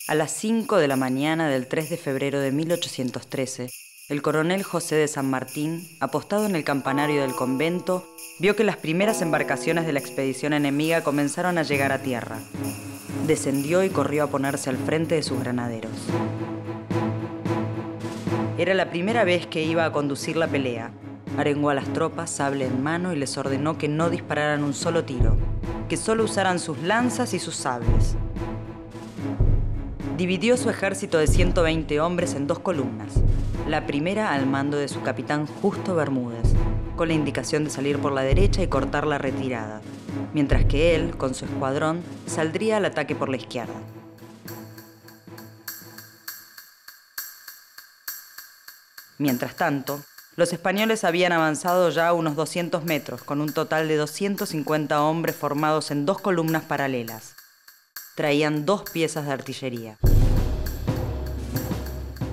A las 5 de la mañana del 3 de febrero de 1813, el coronel José de San Martín, apostado en el campanario del convento, vio que las primeras embarcaciones de la expedición enemiga comenzaron a llegar a tierra. Descendió y corrió a ponerse al frente de sus granaderos. Era la primera vez que iba a conducir la pelea. Arengó a las tropas, sable en mano, y les ordenó que no dispararan un solo tiro, que solo usaran sus lanzas y sus sables. Dividió su ejército de 120 hombres en 2 columnas, la primera al mando de su capitán Justo Bermúdez, con la indicación de salir por la derecha y cortar la retirada, mientras que él, con su escuadrón, saldría al ataque por la izquierda. Mientras tanto, los españoles habían avanzado ya unos 200 metros, con un total de 250 hombres formados en 2 columnas paralelas. Traían 2 piezas de artillería.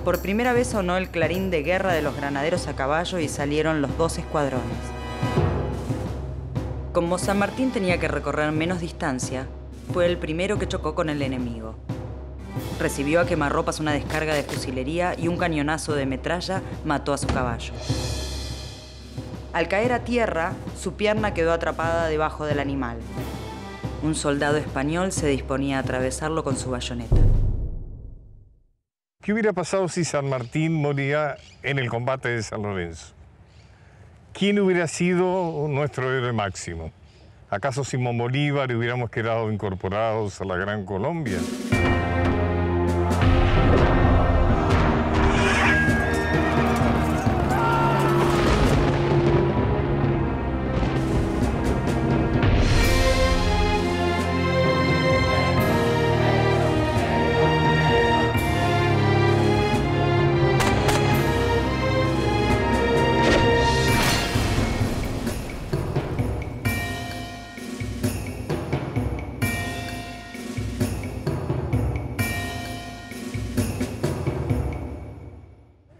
Por primera vez sonó el clarín de guerra de los granaderos a caballo y salieron los 2 escuadrones. Como San Martín tenía que recorrer menos distancia, fue el primero que chocó con el enemigo. Recibió a quemarropas una descarga de fusilería y un cañonazo de metralla mató a su caballo. Al caer a tierra, su pierna quedó atrapada debajo del animal. Un soldado español se disponía a atravesarlo con su bayoneta. ¿Qué hubiera pasado si San Martín moría en el combate de San Lorenzo? ¿Quién hubiera sido nuestro héroe máximo? ¿Acaso Simón Bolívar hubiéramos quedado incorporados a la Gran Colombia?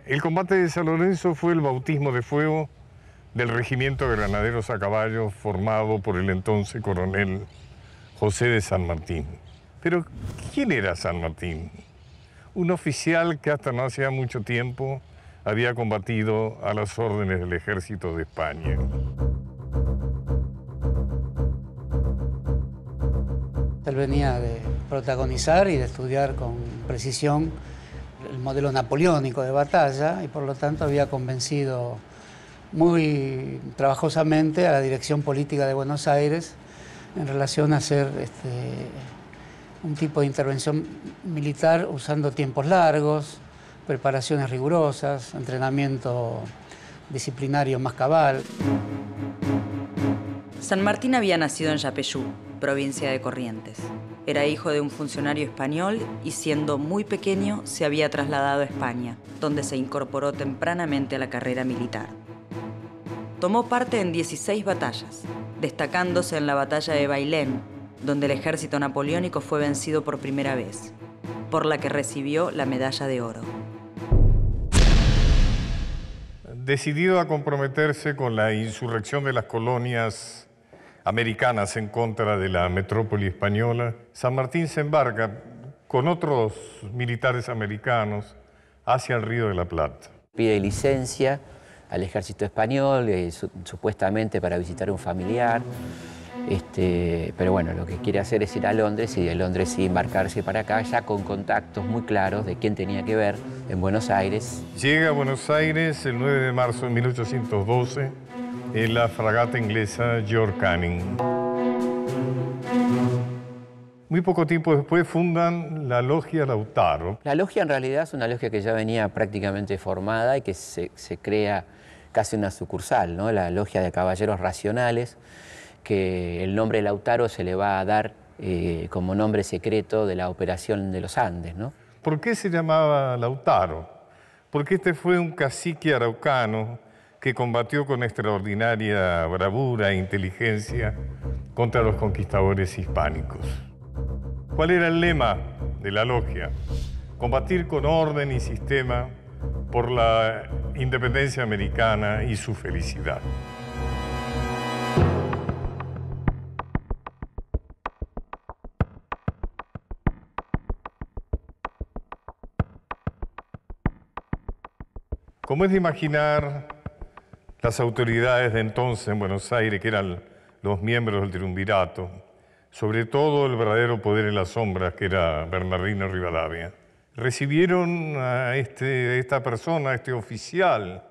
El combate de San Lorenzo fue el bautismo de fuego del regimiento de granaderos a caballo formado por el entonces coronel José de San Martín. Pero, ¿quién era San Martín? Un oficial que hasta no hacía mucho tiempo había combatido a las órdenes del ejército de España. Él venía de protagonizar y de estudiar con precisión el modelo napoleónico de batalla y por lo tanto había convencido muy trabajosamente a la dirección política de Buenos Aires en relación a hacer un tipo de intervención militar usando tiempos largos, preparaciones rigurosas, entrenamiento disciplinario más cabal. San Martín había nacido en Yapeyú, provincia de Corrientes. Era hijo de un funcionario español y siendo muy pequeño se había trasladado a España, donde se incorporó tempranamente a la carrera militar. Tomó parte en 16 batallas, destacándose en la batalla de Bailén, donde el ejército napoleónico fue vencido por primera vez, por la que recibió la medalla de oro. Decidido a comprometerse con la insurrección de las colonias americanas en contra de la metrópoli española, San Martín se embarca con otros militares americanos hacia el Río de la Plata. Pide licencia al ejército español, supuestamente para visitar a un familiar, pero bueno, lo que quiere hacer es ir a Londres y de Londres sí embarcarse para acá, ya con contactos muy claros de quién tenía que ver en Buenos Aires. Llega a Buenos Aires el 9 de marzo de 1812 en la fragata inglesa George Canning. Muy poco tiempo después fundan la Logia Lautaro. La logia en realidad es una logia que ya venía prácticamente formada y que se crea casi una sucursal, ¿no? La Logia de Caballeros Racionales, que el nombre Lautaro se le va a dar como nombre secreto de la operación de los Andes, ¿no? ¿Por qué se llamaba Lautaro? Porque este fue un cacique araucano que combatió con extraordinaria bravura e inteligencia contra los conquistadores hispánicos. ¿Cuál era el lema de la logia? Combatir con orden y sistema por la independencia americana y su felicidad. Como es de imaginar, las autoridades de entonces en Buenos Aires, que eran los miembros del triunvirato, sobre todo el verdadero poder en las sombras, que era Bernardino Rivadavia, recibieron a esta persona, a este oficial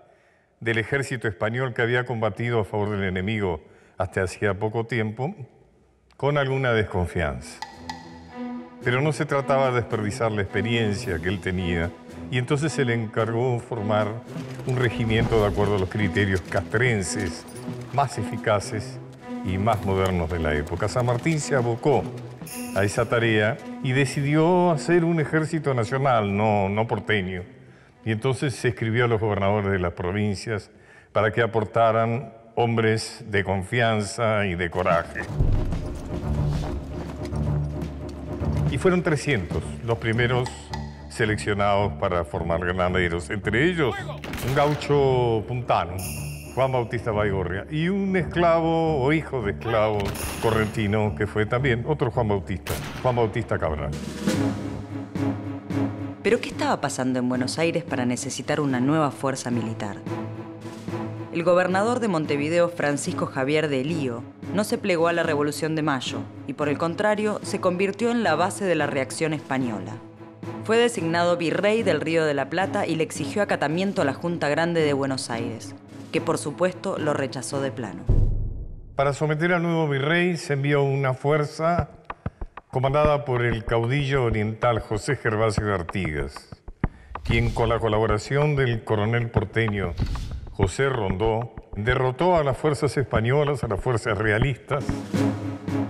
del ejército español que había combatido a favor del enemigo hasta hacía poco tiempo, con alguna desconfianza. Pero no se trataba de desperdiciar la experiencia que él tenía, y entonces se le encargó formar un regimiento de acuerdo a los criterios castrenses más eficaces y más modernos de la época. San Martín se abocó a esa tarea y decidió hacer un ejército nacional, no porteño. Y entonces se escribió a los gobernadores de las provincias para que aportaran hombres de confianza y de coraje. Y fueron 300 los primeros seleccionados para formar granaderos, entre ellos un gaucho puntano, Juan Bautista Baigorria, y un esclavo o hijo de esclavo correntino que fue también otro Juan Bautista Cabral. ¿Pero qué estaba pasando en Buenos Aires para necesitar una nueva fuerza militar? El gobernador de Montevideo, Francisco Javier de Elío, no se plegó a la Revolución de Mayo y, por el contrario, se convirtió en la base de la reacción española. Fue designado virrey del Río de la Plata y le exigió acatamiento a la Junta Grande de Buenos Aires, que por supuesto lo rechazó de plano. Para someter al nuevo virrey se envió una fuerza comandada por el caudillo oriental José Gervasio de Artigas, quien con la colaboración del coronel porteño José Rondó derrotó a las fuerzas españolas, a las fuerzas realistas.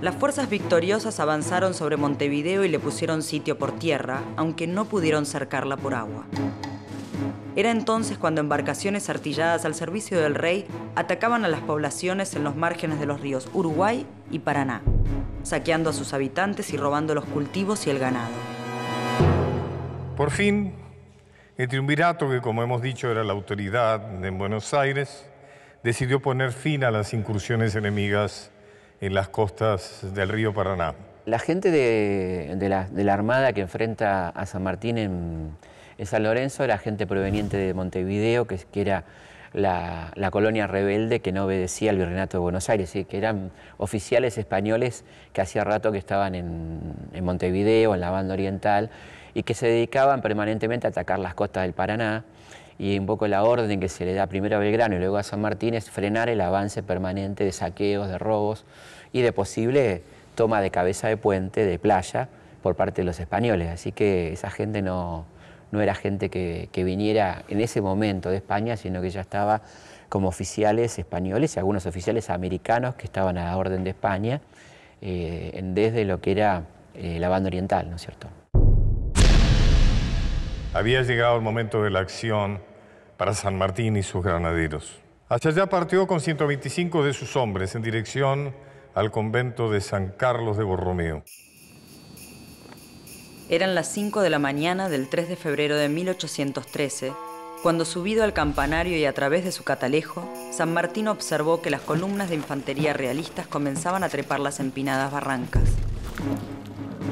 Las fuerzas victoriosas avanzaron sobre Montevideo y le pusieron sitio por tierra, aunque no pudieron cercarla por agua. Era entonces cuando embarcaciones artilladas al servicio del rey atacaban a las poblaciones en los márgenes de los ríos Uruguay y Paraná, saqueando a sus habitantes y robando los cultivos y el ganado. Por fin, el triunvirato, que como hemos dicho era la autoridad en Buenos Aires, decidió poner fin a las incursiones enemigas en las costas del río Paraná. La gente de la Armada que enfrenta a San Martín en San Lorenzo era gente proveniente de Montevideo, que era la colonia rebelde que no obedecía al Virreinato de Buenos Aires, ¿sí? Que eran oficiales españoles que hacía rato que estaban en Montevideo, en la banda oriental, y que se dedicaban permanentemente a atacar las costas del Paraná. Y un poco la orden que se le da primero a Belgrano y luego a San Martín es frenar el avance permanente de saqueos, de robos y de posible toma de cabeza de puente, de playa, por parte de los españoles. Así que esa gente no era gente que viniera en ese momento de España, sino que ya estaba como oficiales españoles y algunos oficiales americanos que estaban a la orden de España desde lo que era la banda oriental, ¿no es cierto? Había llegado el momento de la acción para San Martín y sus granaderos. Hacia allá partió con 125 de sus hombres en dirección al convento de San Carlos de Borromeo. Eran las 5 de la mañana del 3 de febrero de 1813, cuando subido al campanario y a través de su catalejo, San Martín observó que las columnas de infantería realistas comenzaban a trepar las empinadas barrancas.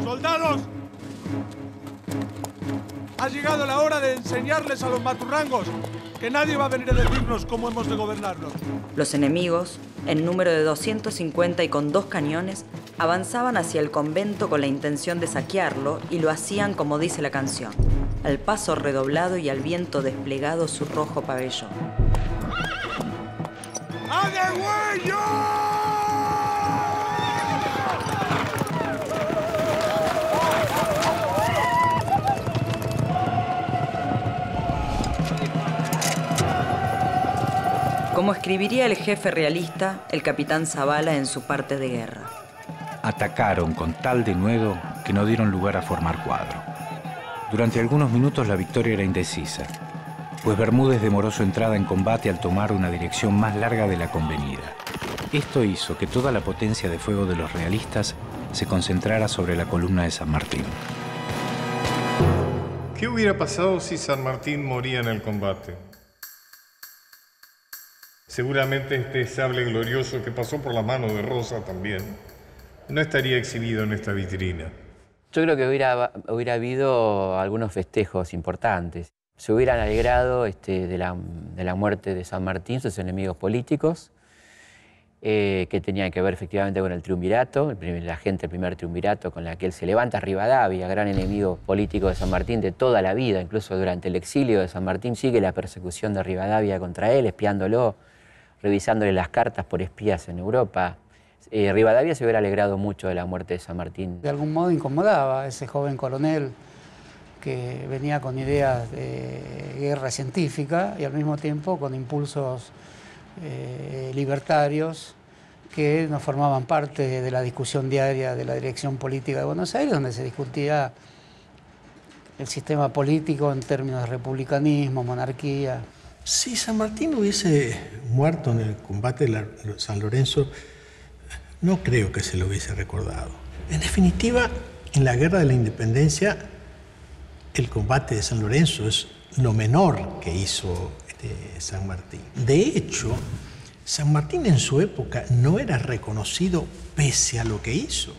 ¡Soldados! Ha llegado la hora de enseñarles a los maturrangos que nadie va a venir a decirnos cómo hemos de gobernarlos. Los enemigos, en número de 250 y con 2 cañones, avanzaban hacia el convento con la intención de saquearlo y lo hacían como dice la canción, al paso redoblado y al viento desplegado su rojo pabellón. ¡A de huello! Como escribiría el jefe realista, el capitán Zavala en su parte de guerra. Atacaron con tal denuedo que no dieron lugar a formar cuadro. Durante algunos minutos la victoria era indecisa, pues Bermúdez demoró su entrada en combate al tomar una dirección más larga de la convenida. Esto hizo que toda la potencia de fuego de los realistas se concentrara sobre la columna de San Martín. ¿Qué hubiera pasado si San Martín moría en el combate? Seguramente este sable glorioso que pasó por la mano de Rosa también no estaría exhibido en esta vitrina. Yo creo que hubiera habido algunos festejos importantes. se hubieran alegrado de la muerte de San Martín, sus enemigos políticos, que tenían que ver efectivamente con el triunvirato, el primer triunvirato con la que él se levanta, Rivadavia, gran enemigo político de San Martín de toda la vida, incluso durante el exilio de San Martín sigue la persecución de Rivadavia contra él, espiándolo, revisándole las cartas por espías en Europa. Rivadavia se hubiera alegrado mucho de la muerte de San Martín. De algún modo incomodaba a ese joven coronel que venía con ideas de guerra científica y al mismo tiempo con impulsos libertarios que no formaban parte de la discusión diaria de la dirección política de Buenos Aires, donde se discutía el sistema político en términos de republicanismo, monarquía. Si San Martín hubiese muerto en el combate de San Lorenzo, no creo que se lo hubiese recordado. En definitiva, en la Guerra de la Independencia, el combate de San Lorenzo es lo menor que hizo San Martín. De hecho, San Martín en su época no era reconocido pese a lo que hizo,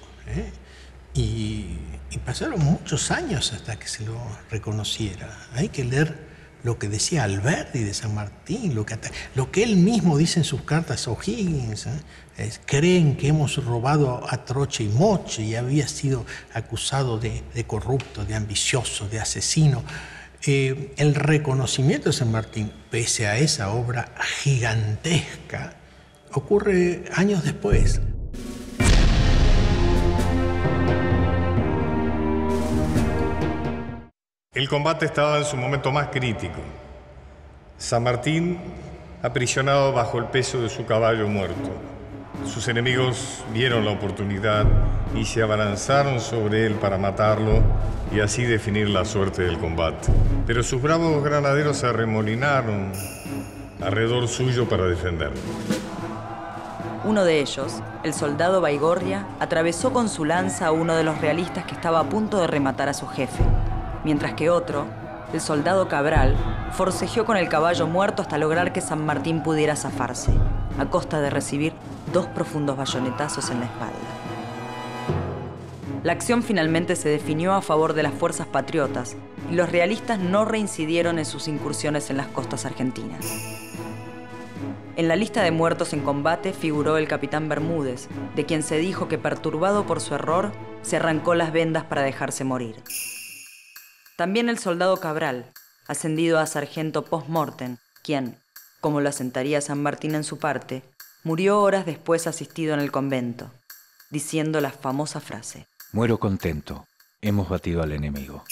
y pasaron muchos años hasta que se lo reconociera. Hay que leer lo que decía Alberti de San Martín, lo que él mismo dice en sus cartas a O'Higgins. Creen que hemos robado a troche y moche y había sido acusado de corrupto, de ambicioso, de asesino. El reconocimiento de San Martín, pese a esa obra gigantesca, ocurre años después. El combate estaba en su momento más crítico. San Martín, aprisionado bajo el peso de su caballo muerto. Sus enemigos vieron la oportunidad y se abalanzaron sobre él para matarlo y así definir la suerte del combate. Pero sus bravos granaderos se arremolinaron alrededor suyo para defenderlo. Uno de ellos, el soldado Baigorria, atravesó con su lanza a uno de los realistas que estaba a punto de rematar a su jefe, mientras que otro, el soldado Cabral, forcejeó con el caballo muerto hasta lograr que San Martín pudiera zafarse, a costa de recibir 2 profundos bayonetazos en la espalda. La acción finalmente se definió a favor de las fuerzas patriotas y los realistas no reincidieron en sus incursiones en las costas argentinas. En la lista de muertos en combate figuró el capitán Bermúdez, de quien se dijo que, perturbado por su error, se arrancó las vendas para dejarse morir. También el soldado Cabral, ascendido a sargento post-mortem, quien, como lo asentaría San Martín en su parte, murió horas después asistido en el convento, diciendo la famosa frase: muero contento, hemos batido al enemigo.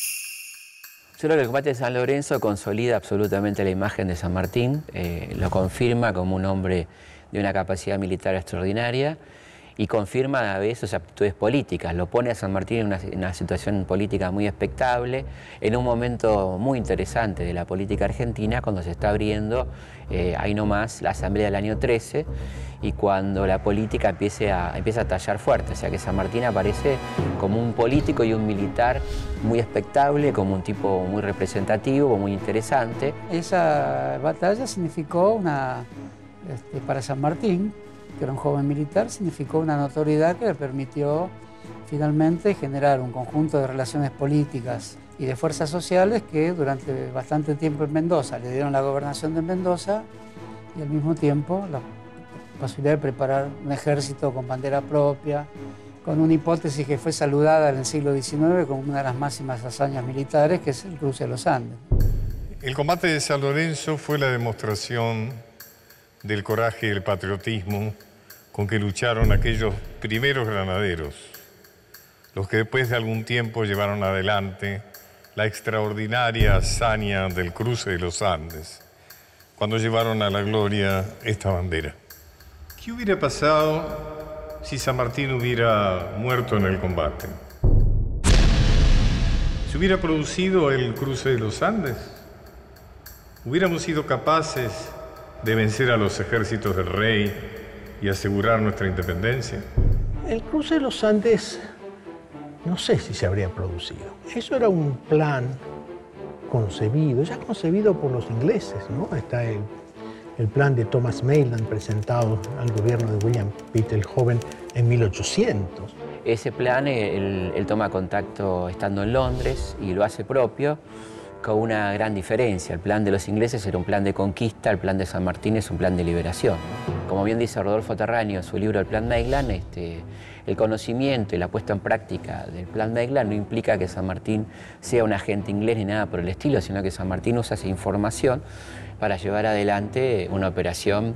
Yo creo que el combate de San Lorenzo consolida absolutamente la imagen de San Martín, lo confirma como un hombre de una capacidad militar extraordinaria y confirma a la vez sus aptitudes políticas. Lo pone a San Martín en una situación política muy expectable, en un momento muy interesante de la política argentina, cuando se está abriendo, ahí nomás, la Asamblea del año 13, y cuando la política empieza a tallar fuerte. O sea que San Martín aparece como un político y un militar muy expectable, como un tipo muy representativo, muy interesante. Esa batalla significó para San Martín, que era un joven militar, significó una notoriedad que le permitió finalmente generar un conjunto de relaciones políticas y de fuerzas sociales que durante bastante tiempo en Mendoza le dieron la gobernación de Mendoza y al mismo tiempo la posibilidad de preparar un ejército con bandera propia, con una hipótesis que fue saludada en el siglo XIX como una de las máximas hazañas militares, que es el cruce de los Andes. El combate de San Lorenzo fue la demostración del coraje y el patriotismo con que lucharon aquellos primeros granaderos, los que después de algún tiempo llevaron adelante la extraordinaria hazaña del cruce de los Andes, cuando llevaron a la gloria esta bandera. ¿Qué hubiera pasado si San Martín hubiera muerto en el combate? ¿Se hubiera producido el cruce de los Andes? ¿Hubiéramos sido capaces de vencer a los ejércitos del rey y asegurar nuestra independencia? El cruce de los Andes, no sé si se habría producido. Eso era un plan concebido, ya concebido por los ingleses, ¿no? Está el plan de Thomas Maitland presentado al gobierno de William Pitt el Joven en 1800. Ese plan, él toma contacto estando en Londres y lo hace propio con una gran diferencia. El plan de los ingleses era un plan de conquista, el plan de San Martín es un plan de liberación. Como bien dice Rodolfo Terráneo en su libro El Plan Maitland, el conocimiento y la puesta en práctica del Plan Maitland no implica que San Martín sea un agente inglés ni nada por el estilo, sino que San Martín usa esa información para llevar adelante una operación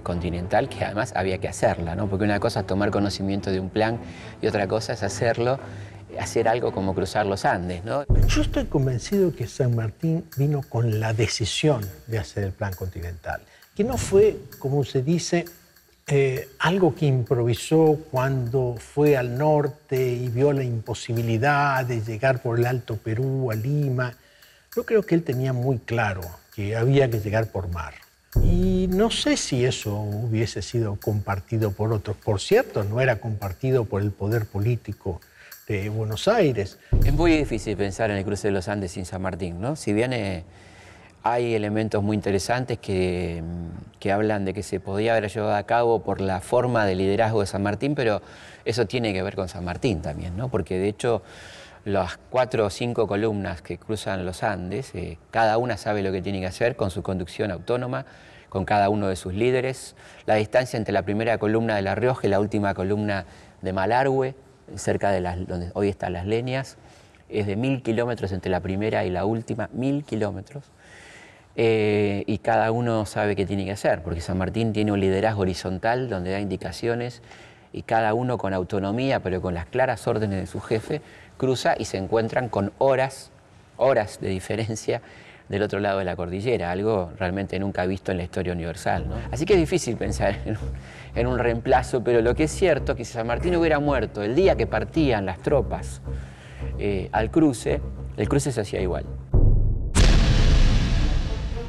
continental que además había que hacerla, ¿no? Porque una cosa es tomar conocimiento de un plan y otra cosa es hacer algo como cruzar los Andes, ¿no? Yo estoy convencido que San Martín vino con la decisión de hacer el plan continental, que no fue, como se dice, algo que improvisó cuando fue al norte y vio la imposibilidad de llegar por el Alto Perú a Lima. Yo creo que él tenía muy claro que había que llegar por mar. Y no sé si eso hubiese sido compartido por otros. Por cierto, no era compartido por el poder político de Buenos Aires. Es muy difícil pensar en el cruce de los Andes sin San Martín, ¿no? Si bien hay elementos muy interesantes que hablan de que se podía haber llevado a cabo por la forma de liderazgo de San Martín, pero eso tiene que ver con San Martín también, ¿no? Porque de hecho las 4 o 5 columnas que cruzan los Andes, cada una sabe lo que tiene que hacer con su conducción autónoma, con cada uno de sus líderes. La distancia entre la primera columna de La Rioja y la última columna de Malargüe, cerca de donde hoy están Las Leñas, es de 1000 kilómetros entre la primera y la última, 1000 kilómetros. Y cada uno sabe qué tiene que hacer, porque San Martín tiene un liderazgo horizontal donde da indicaciones y cada uno con autonomía, pero con las claras órdenes de su jefe, cruza y se encuentran con horas de diferencia del otro lado de la cordillera, algo realmente nunca visto en la historia universal, ¿no? Así que es difícil pensar en un reemplazo, pero lo que es cierto es que si San Martín hubiera muerto el día que partían las tropas al cruce, el cruce se hacía igual.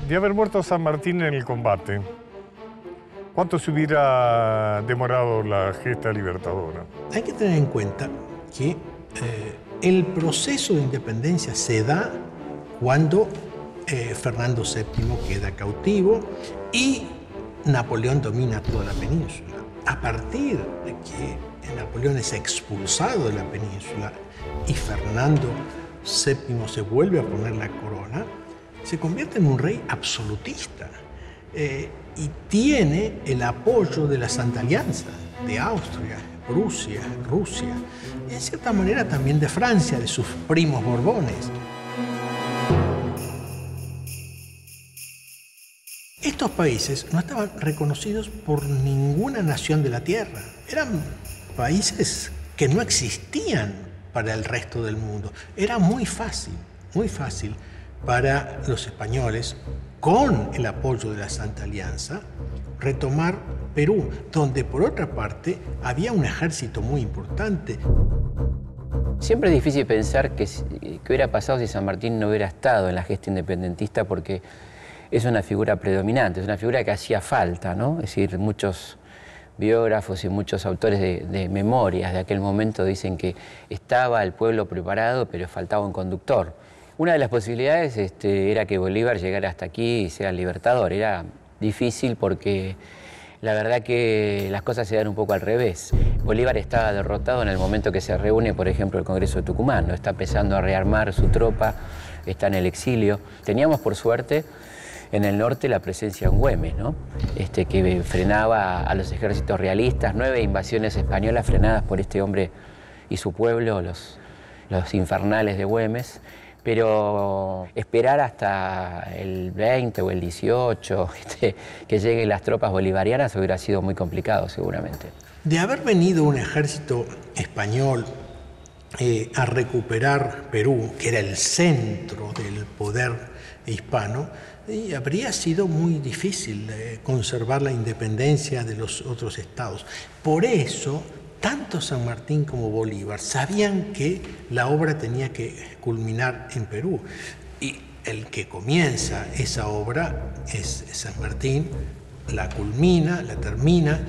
De haber muerto San Martín en el combate, ¿cuánto se hubiera demorado la gesta libertadora? Hay que tener en cuenta que el proceso de independencia se da cuando Fernando VII queda cautivo y Napoleón domina toda la península. A partir de que Napoleón es expulsado de la península y Fernando VII se vuelve a poner la corona, se convierte en un rey absolutista y tiene el apoyo de la Santa Alianza, de Austria, Prusia, Rusia y en cierta manera también de Francia, de sus primos borbones. Estos países no estaban reconocidos por ninguna nación de la tierra. Eran países que no existían para el resto del mundo. Era muy fácil para los españoles, con el apoyo de la Santa Alianza, retomar Perú, donde por otra parte había un ejército muy importante. Siempre es difícil pensar qué hubiera pasado si San Martín no hubiera estado en la gesta independentista, porque es una figura predominante, es una figura que hacía falta, ¿no? Es decir, muchos biógrafos y muchos autores de memorias de aquel momento dicen que estaba el pueblo preparado, pero faltaba un conductor. Una de las posibilidades era que Bolívar llegara hasta aquí y sea el libertador. Era difícil porque la verdad que las cosas se dan un poco al revés. Bolívar estaba derrotado en el momento que se reúne, por ejemplo, el Congreso de Tucumán, ¿no? Está empezando a rearmar su tropa, está en el exilio. Teníamos, por suerte, en el norte la presencia de Güemes, ¿no? Que frenaba a los ejércitos realistas, 9 invasiones españolas frenadas por este hombre y su pueblo, los infernales de Güemes. Pero esperar hasta el 20 o el 18 que lleguen las tropas bolivarianas hubiera sido muy complicado seguramente. De haber venido un ejército español a recuperar Perú, que era el centro del poder hispano, habría sido muy difícil conservar la independencia de los otros estados. Por eso, tanto San Martín como Bolívar sabían que la obra tenía que culminar en Perú. Y el que comienza esa obra es San Martín, la culmina, la termina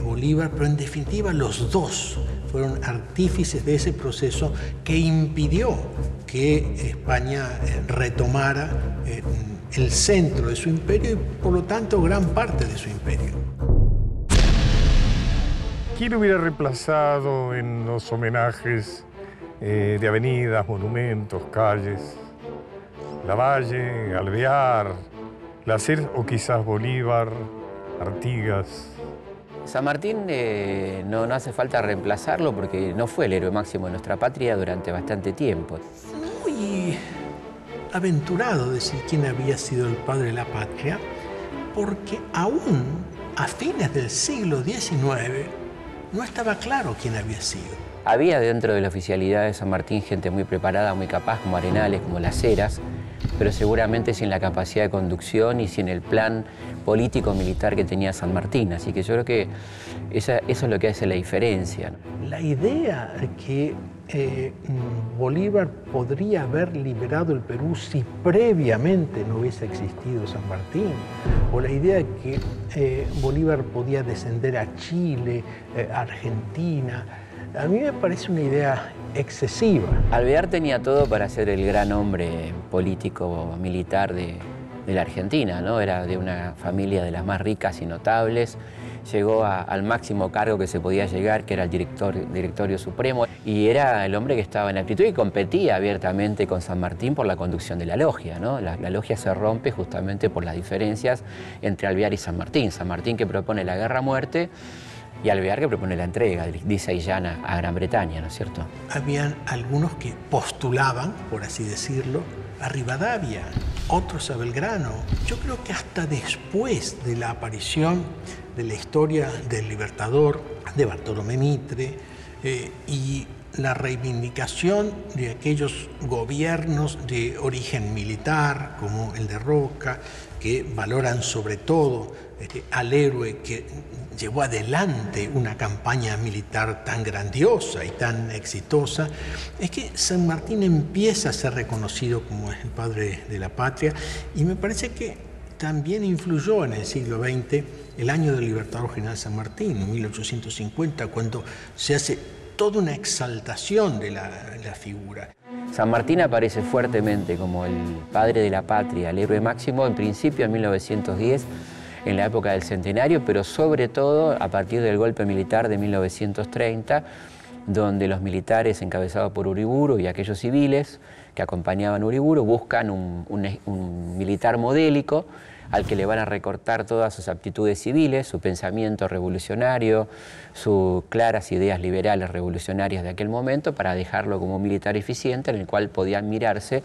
Bolívar, pero en definitiva los dos fueron artífices de ese proceso que impidió que España retomara el centro de su imperio y por lo tanto gran parte de su imperio. ¿Quién hubiera reemplazado en los homenajes de avenidas, monumentos, calles, Lavalle, Alvear, Lacer o quizás Bolívar, Artigas. San Martín no hace falta reemplazarlo porque no fue el héroe máximo de nuestra patria durante bastante tiempo. Muy aventurado decir quién había sido el padre de la patria, porque aún a fines del siglo XIX no estaba claro quién había sido. Había dentro de la oficialidad de San Martín gente muy preparada, muy capaz, como Arenales, como Las Heras, pero seguramente sin la capacidad de conducción y sin el plan político-militar que tenía San Martín. Así que yo creo que eso es lo que hace la diferencia. La idea de que Bolívar podría haber liberado el Perú si previamente no hubiese existido San Martín, o la idea de que Bolívar podía descender a Chile, Argentina, a mí me parece una idea excesiva. Alvear tenía todo para ser el gran hombre político militar de la Argentina, ¿no? Era de una familia de las más ricas y notables. Llegó al máximo cargo que se podía llegar, que era el directorio supremo, y era el hombre que estaba en actitud y competía abiertamente con San Martín por la conducción de la logia, ¿no? La logia se rompe justamente por las diferencias entre Alvear y San Martín. San Martín que propone la guerra a muerte y Alvear que propone la entrega, dice Illana, a Gran Bretaña, ¿no es cierto? Habían algunos que postulaban, por así decirlo, a Rivadavia, otros a Belgrano. Yo creo que hasta después de la aparición de la historia del Libertador, de Bartolomé Mitre, y la reivindicación de aquellos gobiernos de origen militar, como el de Roca, que valoran sobre todo al héroe que llevó adelante una campaña militar tan grandiosa y tan exitosa, es que San Martín empieza a ser reconocido como el padre de la patria, y me parece que también influyó en el siglo XX el año del Libertador General San Martín, 1850, cuando se hace toda una exaltación de la figura. San Martín aparece fuertemente como el padre de la patria, el héroe máximo, en principio en 1910, en la época del centenario, pero sobre todo a partir del golpe militar de 1930, donde los militares encabezados por Uriburu y aquellos civiles que acompañaban a Uriburu buscan un militar modélico al que le van a recortar todas sus aptitudes civiles, su pensamiento revolucionario, sus claras ideas liberales revolucionarias de aquel momento, para dejarlo como un militar eficiente en el cual podían mirarse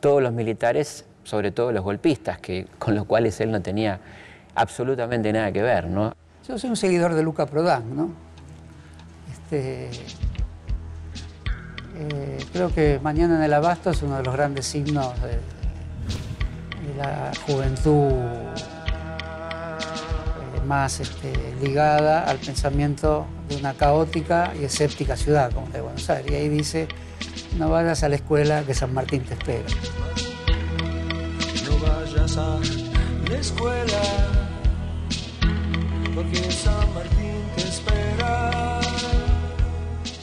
todos los militares, sobre todo los golpistas, con los cuales él no tenía absolutamente nada que ver, ¿no? Yo soy un seguidor de Luca Prodan, ¿no? Creo que Mañana en el Abasto es uno de los grandes signos de la juventud más ligada al pensamiento de una caótica y escéptica ciudad como la de Buenos Aires. Y ahí dice, no vayas a la escuela que San Martín te espera. No vayas a la escuela porque San Martín te espera.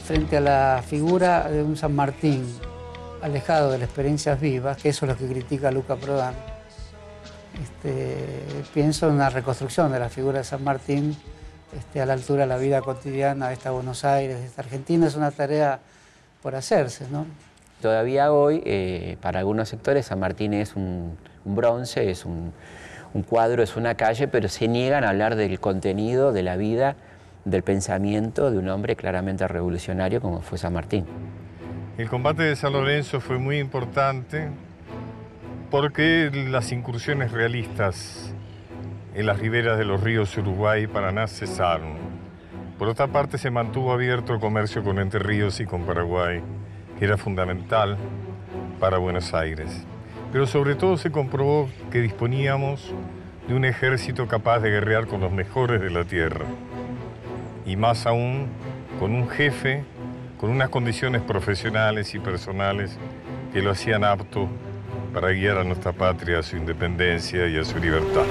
Frente a la figura de un San Martín alejado de las experiencias vivas, que eso es lo que critica Luca Prodan, pienso en una reconstrucción de la figura de San Martín a la altura de la vida cotidiana de esta Buenos Aires, de esta Argentina. Es una tarea por hacerse, ¿no? Todavía hoy, para algunos sectores, San Martín es un bronce, es un cuadro, es una calle, pero se niegan a hablar del contenido, de la vida, del pensamiento de un hombre claramente revolucionario como fue San Martín. El combate de San Lorenzo fue muy importante porque las incursiones realistas en las riberas de los ríos Uruguay y Paraná cesaron. Por otra parte, se mantuvo abierto el comercio con Entre Ríos y con Paraguay, que era fundamental para Buenos Aires. Pero sobre todo se comprobó que disponíamos de un ejército capaz de guerrear con los mejores de la tierra. Y más aún, con un jefe con unas condiciones profesionales y personales que lo hacían apto para guiar a nuestra patria a su independencia y a su libertad.